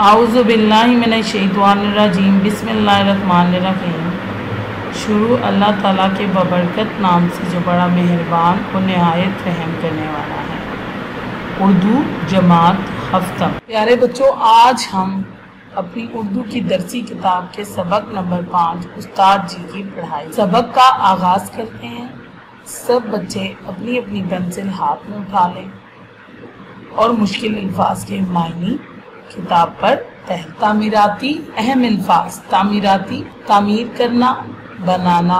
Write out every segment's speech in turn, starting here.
आऊज़ु बिल्लाहि मिनश शैतानिर रजीम बिस्मिल्लाहिर्रहमानिर्रहीम। शुरू अल्लाह ताला के बबरकत नाम से जो बड़ा मेहरबान और निहायत रहम करने वाला है। उर्दू जमात हफ्ता। प्यारे बच्चों, आज हम अपनी उर्दू की दरसी किताब के सबक नंबर 5 उस्ताद जी की पढ़ाई सबक का आगाज करते हैं। सब बच्चे अपनी अपनी पेंसिल हाथ में उठा लें और मुश्किल अल्फाज के मायने किताब पर तामीराती अहम अल्फाज। तामीराती तामीर करना, बनाना।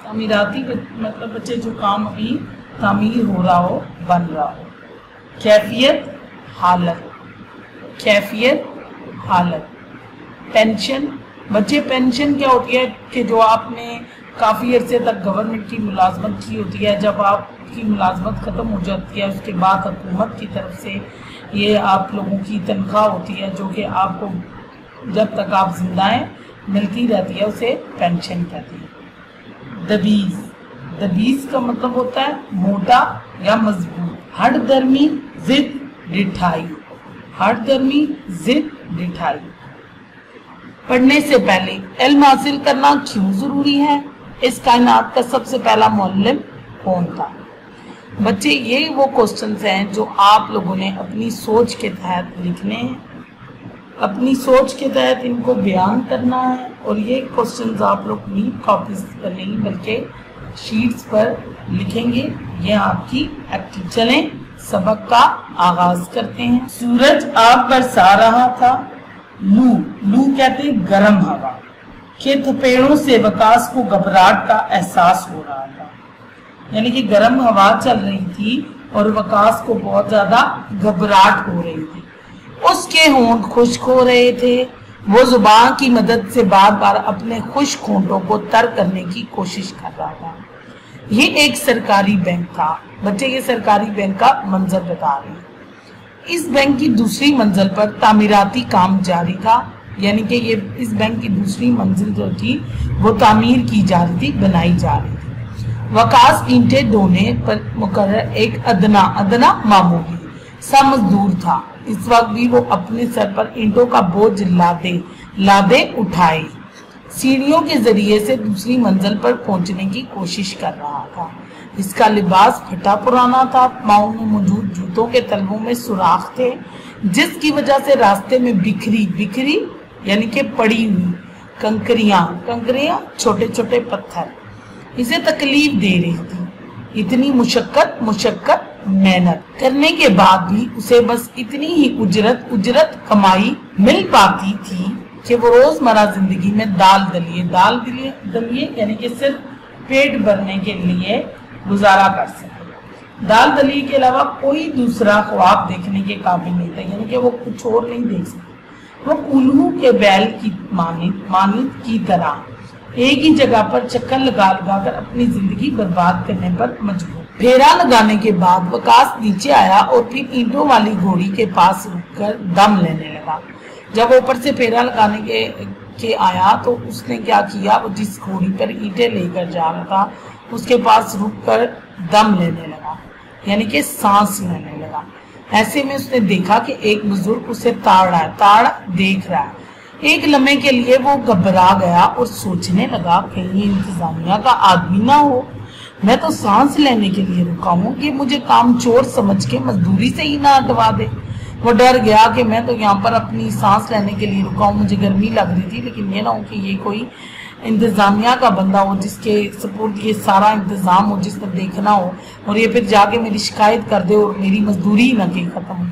तामीराती मतलब बच्चे जो काम अभी तामीर हो रहा हो, बन रहा हो। कैफियत हालत, कैफियत हालत। पेंशन, बच्चे पेंशन क्या होती है कि जो आपने काफ़ी अरसे तक गवर्नमेंट की मुलाजमत की होती है, जब आपकी मुलाजमत ख़त्म हो जाती है उसके बाद हुकूमत की तरफ से ये आप लोगों की तनख्वाह होती है जो कि आपको जब तक आप जिंदा हैं मिलती रहती है, उसे पेंशन कहते हैं। दबीज, दबीज का मतलब होता है मोटा या मजबूत। हड दर्मी जिद डिठाई, हड दर्मी जिद डिठाई। पढ़ने से पहले इल्म हासिल करना क्यों जरूरी है? इस कायनात का सबसे पहला मुअल्लिम कौन था? बच्चे, ये वो क्वेश्चंस हैं जो आप लोगों ने अपनी सोच के तहत लिखने हैं, अपनी सोच के तहत इनको बयान करना है। और ये क्वेश्चंस आप लोग नीट कॉपीज पर नहीं बल्कि शीट्स पर लिखेंगे। ये आपकी एक्टिव। चलें सबक का आगाज करते हैं। सूरज आग बरसा रहा था। लू, लू कहते हैं गर्म हवा के थपेड़ों से वकास को घबराहट का एहसास हो रहा था। यानी कि गर्म हवा चल रही थी और वकास को बहुत ज्यादा घबराहट हो रही थी। उसके होंठ खुश्क हो रहे थे। वो जुबान की मदद से बार बार अपने खुश्क होंठों को तर करने की कोशिश कर रहा था। ये एक सरकारी बैंक था। बच्चे, ये सरकारी बैंक का मंजर बता रहे हैं। इस बैंक की दूसरी मंजिल पर तामीराती काम जारी था। यानी कि ये इस बैंक की दूसरी मंजिल जो थी वो तामीर की जा रही थी, बनाई जा रही थी। वकास ईंटें ढोने पर मुकर्रर एक अदना मामूली सा मजदूर था। इस वक्त भी वो अपने सर पर ईंटों का बोझ लादे उठाए सीढ़ियों के जरिए से दूसरी मंजिल पर पहुंचने की कोशिश कर रहा था। इसका लिबास फटा पुराना था। पाँव में मौजूद जूतों के तलवों में सुराख थे, जिसकी वजह से रास्ते में बिखरी यानी कि पड़ी हुई कंकरियां छोटे छोटे पत्थर इसे तकलीफ दे रही थी। इतनी मुशक्कत मेहनत करने के बाद भी उसे बस इतनी ही उजरत कमाई मिल पाती थी कि वो रोजमर्रा जिंदगी में दाल दलिए यानी कि सिर्फ पेट भरने के लिए गुजारा कर सके। दाल दलिए के अलावा कोई दूसरा ख्वाब देखने के काबिल नहीं था। यानी कि वो कुछ और नहीं देख सकते। वो उल्लू के बैल की मानित की तरह एक ही जगह पर चक्कर लगा कर अपनी जिंदगी बर्बाद करने पर मजबूर। फेरा लगाने के बाद वकास नीचे आया और फिर ईंटों वाली घोड़ी के पास रुककर दम लेने लगा। जब ऊपर से फेरा लगाने के आया तो उसने क्या किया, वो जिस घोड़ी पर ईंटें लेकर जा रहा था उसके पास रुककर दम लेने लगा, यानी कि सांस लेने लगा। ऐसे में उसने देखा कि एक बुजुर्ग उसे ताड़ देख रहा है। एक लम्हे के लिए वो घबरा गया और सोचने लगा कहीं इंतजामिया का आदमी ना हो। मैं तो सांस लेने के लिए रुका हूँ कि मुझे काम चोर समझ के मजदूरी से ही ना हटवा दे। वो डर गया कि मैं तो यहाँ पर अपनी सांस लेने के लिए रुका हूँ, मुझे गर्मी लग रही थी, लेकिन ये ना हो कि ये कोई इंतजामिया का बंदा हो जिसके सपोर्ट ये सारा इंतजाम हो, जिसने देखना हो और ये फिर जाके मेरी शिकायत कर दे और मेरी मजदूरी ना कहीं खत्म हो।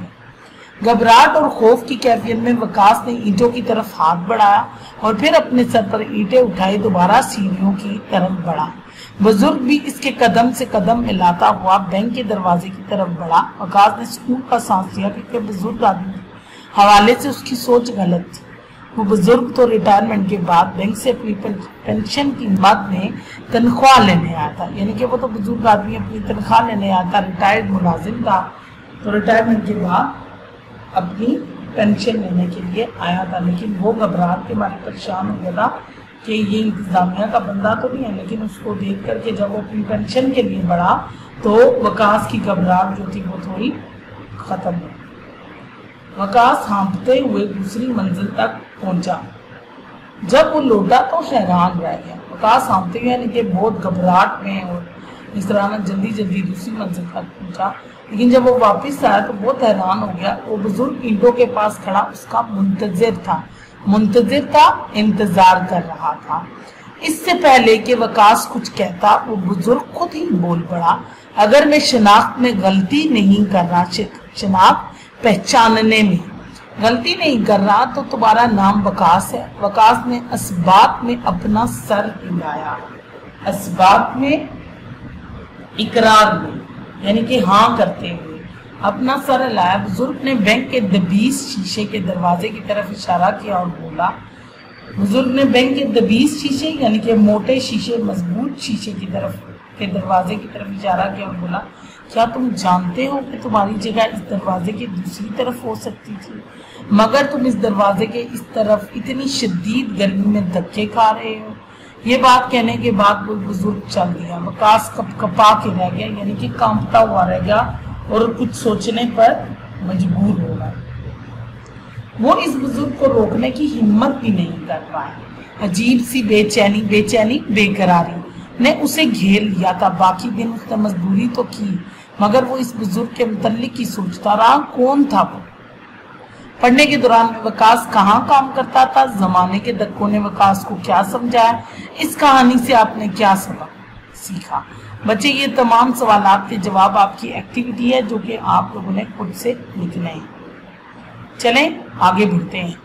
घबराहट और खौफ की कैफियत में वकास ने ईंटों की तरफ हाथ बढ़ाया और फिर अपने सर पर ईंटें उठाई दोबारा सीढ़ियों की तरफ बढ़ा। बुजुर्ग भी इसके कदम से कदम मिलाता हुआ बैंक के दरवाजे की तरफ बढ़ा। वकास ने सुकून का सांस लिया क्योंकि बुजुर्ग आदमी के हवाले से उसकी सोच गलत थी। वो बुजुर्ग तो रिटायरमेंट के बाद बैंक से अपनी पेंशन की मद में तनख्वाह लेने आया था। यानी कि वो तो बुजुर्ग आदमी अपनी तनख्वाह लेने आया था, रिटायर्ड मुलाजिम था, तो रिटायरमेंट के बाद अपनी पेंशन लेने के लिए आया था। लेकिन वो घबराहट के मारे परेशान हो गया था कि ये इंतजामिया का बंदा तो नहीं है। लेकिन उसको देख करके जब वो अपनी पेंशन के लिए बढ़ा तो वकास की घबराहट जो थी वो थोड़ी खत्म हो। वकास हाँफते हुए दूसरी मंजिल तक पहुंचा। जब वो लौटा तो हैरान रह गया। वकास हाँफते हुए यानी कि बहुत घबराहट में और इस तरह जल्दी जल्दी दूसरी मंजिल तक पहुंचा, लेकिन जब वो वापस आया तो बहुत हैरान हो गया। वो बुजुर्ग ईंटों के पास खड़ा उसका मुंतजिर था, इंतजार कर रहा था। इससे पहले कि वकास कुछ कहता वो बुजुर्ग खुद ही बोल पड़ा, अगर मैं शनाख्त में गलती नहीं कर रहा, शनाख्त पहचानने में गलती नहीं कर रहा, तो तुम्हारा नाम वकास है। वकास ने असबात में अपना सर हिलाया, असबात में इकरार में यानी कि हाँ करते हुए अपना सर हिलाया। बुजुर्ग ने बैंक के 20 शीशे के दरवाजे की तरफ इशारा किया और बोला, बुजुर्ग ने बैंक के 20 शीशे यानी कि मोटे शीशे, मजबूत शीशे की तरफ के दरवाजे की तरफ इशारा किया और बोला, क्या तुम जानते हो कि तुम्हारी जगह इस दरवाजे के दूसरी तरफ हो सकती थी, मगर तुम इस दरवाजे के इस तरफ इतनी शदीद गर्मी में धक्के खा रहे हो। ये बात कहने के बाद वो बुजुर्ग चल दिया। वकास कपा के रह गया यानी कि कांपता हुआ रह गया और कुछ सोचने पर मजबूर हो गया। वो इस बुजुर्ग को रोकने की हिम्मत भी नहीं कर पाया। अजीब सी बेचैनी बेकरारी ने उसे घेर लिया था। बाकी दिन उसने मजदूरी तो की, मगर वो इस बुजुर्ग के मुतल्लिक ही सोचता रहा। कौन था वो? पढ़ने के दौरान वकास कहाँ काम करता था? जमाने के धक्कों ने वकास को क्या समझाया? इस कहानी से आपने क्या सबक सीखा? बच्चे, ये तमाम सवालात के जवाब आपकी एक्टिविटी है जो कि आप लोगों ने खुद से लिखने हैं। चलें आगे बढ़ते हैं।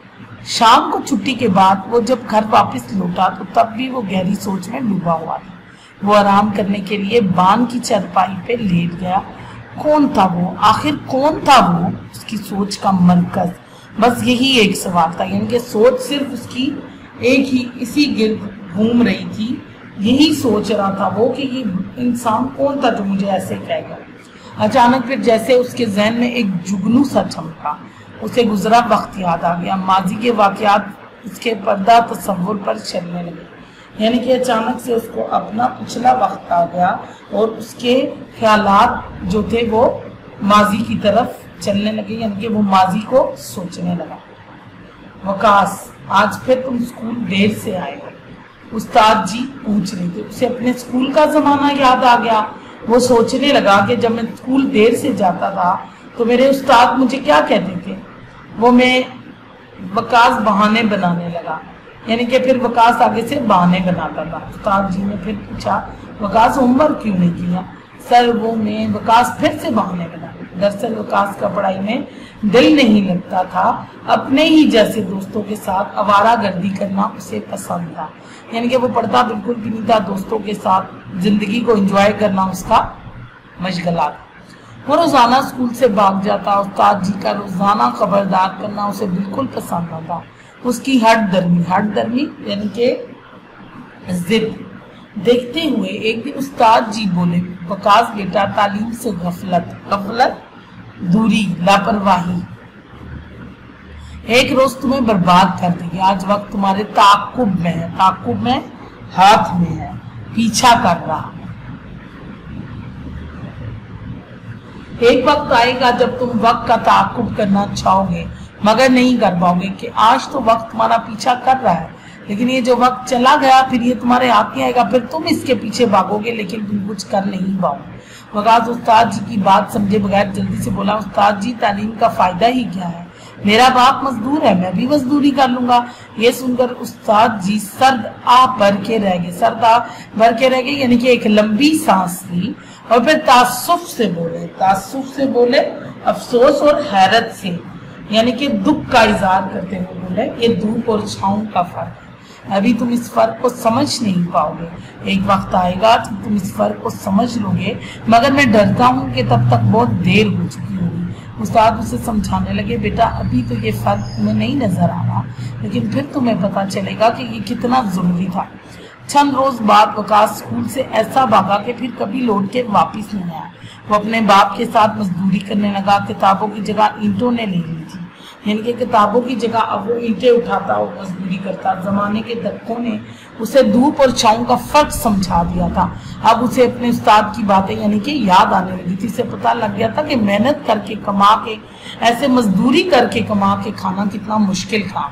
शाम को छुट्टी के बाद वो जब घर वापस लौटा तो तब भी वो गहरी सोच में डूबा हुआ था। वो आराम करने के लिए बान की चारपाई पे लेट गया। कौन था वो? आखिर कौन था वो? उसकी सोच का मरकज बस यही एक सवाल था, यानी कि सोच सिर्फ उसकी एक ही इसी गिर्द घूम रही थी। यही सोच रहा था वो कि ये इंसान कौन था जो मुझे ऐसे कहेगा। अचानक फिर जैसे उसके जहन में एक जुगनू सा चमका। उसे गुजरा वक्त याद आ गया। माजी के वाकयात उसके पर्दा तसव्वुर पर चलने लगे, यानी कि अचानक से उसको अपना पिछला वक्त आ गया और उसके ख्यालात जो थे वो माजी की तरफ चलने लगे, यानी कि वो माजी को सोचने लगा। वकास, आज फिर तुम स्कूल देर से आए हो, उस्ताद जी पूछ रहे थे। उसे अपने स्कूल का जमाना याद आ गया। वो सोचने लगा कि जब मैं स्कूल देर से जाता था तो मेरे उस्ताद मुझे क्या कहते थे। वकास बहाने बनाने लगा, यानी कि फिर वकास आगे से बहाने बनाता था। उस्ताद जी ने फिर पूछा, वकास होमवर्क क्यों नहीं किया? सर वकास फिर से बहाने बना। दरअसल वकास का पढ़ाई में दिल नहीं लगता था। अपने ही जैसे दोस्तों के साथ आवारागर्दी करना उसे पसंद था, यानी कि वो पढ़ता बिल्कुल भी नहीं था। दोस्तों के साथ जिंदगी को एंजॉय करना उसका मशगला था। वो रोजाना स्कूल से भाग जाता। उस्ताद जी का रोजाना खबरदार करना उसे बिल्कुल पसंद न था। उसकी हट दर्मी यानी कि जिद देखते हुए एक दिन उस्ताद जी बोले, वकास बेटा, तालीम से गफलत, दूरी, लापरवाही एक रोज तुम्हें बर्बाद कर देगी। आज वक्त तुम्हारे ताकुब में हाथ में है, पीछा कर रहा। एक वक्त आएगा जब तुम वक्त का ताकुब करना चाहोगे मगर नहीं कर पाओगे कि आज तो वक्त तुम्हारा पीछा कर रहा है, लेकिन ये जो वक्त चला गया फिर ये तुम्हारे हाथ में आएगा, फिर तुम इसके पीछे भागोगे लेकिन तुम कुछ कर नहीं पाओगे। वकास उस्ताद जी की बात समझे बगैर जल्दी से बोला, उस्ताद जी तालीम का फायदा ही क्या है? मेरा बाप मजदूर है, मैं भी मजदूरी कर लूंगा। ये सुनकर उस्ताद जी सर्द आ भर के रह गए, यानी कि एक लंबी सांस ली और फिर तासुफ से बोले, अफसोस और हैरत से, यानी कि दुख का इजहार करते हुए बोले, ये धूप और छांव का फर्क है। अभी तुम इस फर्क को समझ नहीं पाओगे। एक वक्त आएगा जब तुम इस फर्क को समझ लोगे, मगर मैं डरता हूँ कि तब तक बहुत देर हो चुकी होगी। उस्ताद उसे समझाने लगे, बेटा अभी तो ये फर्क तुम्हें नहीं नजर आ रहा, लेकिन फिर तुम्हें पता चलेगा कि ये कितना जरूरी था। चंद रोज बाद वकास स्कूल से ऐसा भागा कि फिर कभी लौट के वापिस नहीं आया। वो अपने बाप के साथ मजदूरी करने लगा। किताबों की जगह ईंटों ने ले ली थी, यानी कि किताबों की जगह अब वो ईंटें उठाता और मजदूरी करता। जमाने के धक्कों ने उसे धूप और छांव का फर्क समझा दिया था। अब उसे अपने उस्ताद की बातें यानी कि याद आने लगी थी। उसे पता लग गया था कि मेहनत करके कमा के, ऐसे मजदूरी करके कमा के खाना कितना मुश्किल था।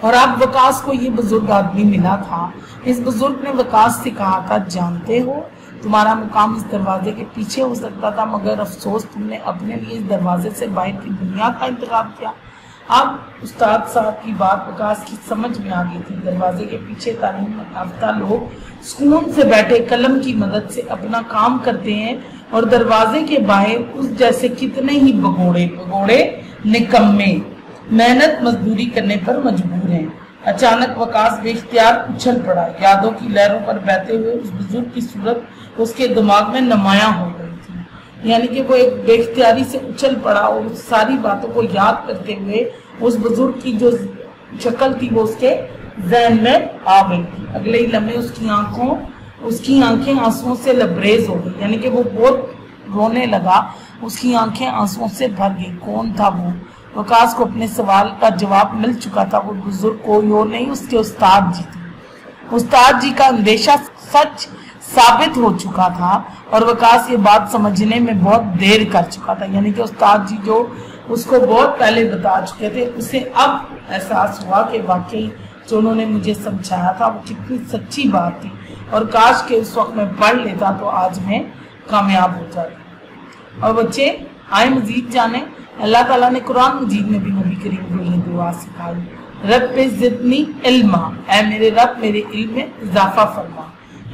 और अब वकास को ये बुजुर्ग आदमी मिला था। इस बुजुर्ग ने वकास से कहा था, जानते हो तुम्हारा मुकाम इस दरवाजे के पीछे हो सकता था, मगर अफसोस तुमने अपने लिए इस दरवाजे से बाहर की दुनिया का इंतखाब किया। अब उस्ताद साहब की बात वकास की समझ में आ गई थी। दरवाजे के पीछे तालीम याफ्ता लोग सुकून से बैठे कलम की मदद से अपना काम करते हैं और दरवाजे के बाहर उस जैसे कितने ही भगोड़े निकम्मे मेहनत मजदूरी करने पर मजबूर हैं। अचानक वकास बेख्तियार उछल पड़ा। यादों की लहरों पर बहते हुए उस बुजुर्ग की सूरत उसके दिमाग में नुमायां हो गई थी। यानी कि वो एक बेख्तियारी से उछल पड़ा और उस सारी बातों को याद करते हुए उस बुजुर्ग की जो शक्ल थी वो उसके ज़हन में आ गई थी। अगले ही लम्हे उसकी आंखें आंसुओं से लबरेज हो गई। यानी कि वो बहुत रोने लगा। उसकी आंखें आंसुओं से भर गई। कौन था वो? वकास को अपने सवाल का जवाब मिल चुका था। वो बुजुर्ग कोई और नहीं, उसके उस्ताद जी थे। उस्ताद जी का अंदेशा सच साबित हो चुका था और वकास ये बात समझने में बहुत देर कर चुका था। यानी कि उस्ताद जी जो उसको बहुत पहले बता चुके थे, उसे अब एहसास हुआ कि वाकई जो उन्होंने मुझे समझाया था वो कितनी सच्ची बात थी और काश के उस वक्त मैं पढ़ लेता तो आज मैं कामयाब हो जाता। और बच्चे आए मजीद जाने, अल्लाह ताला ने कुरान मजीद में भी नबी करीम को ये दुआ सिखाई, रब ज़िदनी इल्मा, ऐ मेरे रब मेरे इल्म में इजाफा फरमा।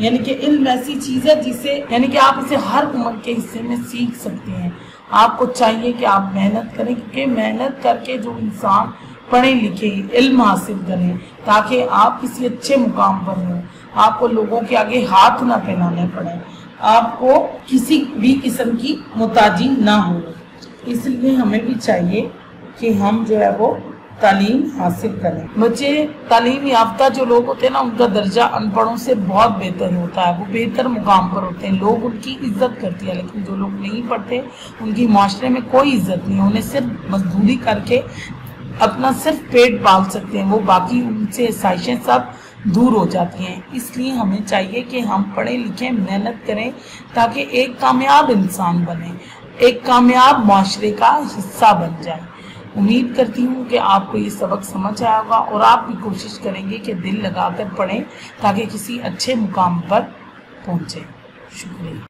यानी कि इल्म ऐसी चीज है जिसे यानी कि आप इसे हर उम्र के हिस्से में सीख सकते हैं। आपको चाहिए कि आप मेहनत करें, क्योंकि मेहनत करके जो इंसान पढ़े लिखे इल्म हासिल करें ताकि आप किसी अच्छे मुकाम पर हों, आपको लोगों के आगे हाथ ना फैलाने पड़े, आपको किसी भी किस्म की मुताजी ना हो। इसलिए हमें भी चाहिए कि हम जो है वो तालीम हासिल करें। बच्चे तालीम याफ्ता जो लोग होते हैं ना, उनका दर्जा अनपढ़ों से बहुत बेहतर होता है। वो बेहतर मुकाम पर होते हैं, लोग उनकी इज्जत करती है। लेकिन जो लोग नहीं पढ़ते उनकी माशरे में कोई इज्जत नहीं है। उन्हें सिर्फ मजदूरी करके अपना सिर्फ पेट पाल सकते हैं, वो बाकी उनसे आसाइशें सब दूर हो जाती हैं। इसलिए हमें चाहिए कि हम पढ़े लिखें, मेहनत करें ताकि एक कामयाब इंसान बने, एक कामयाब माशरे का हिस्सा बन जाए। उम्मीद करती हूँ कि आपको ये सबक समझ आया होगा और आप भी कोशिश करेंगे कि दिल लगाकर पढ़ें ताकि किसी अच्छे मुकाम पर पहुँचें। शुक्रिया।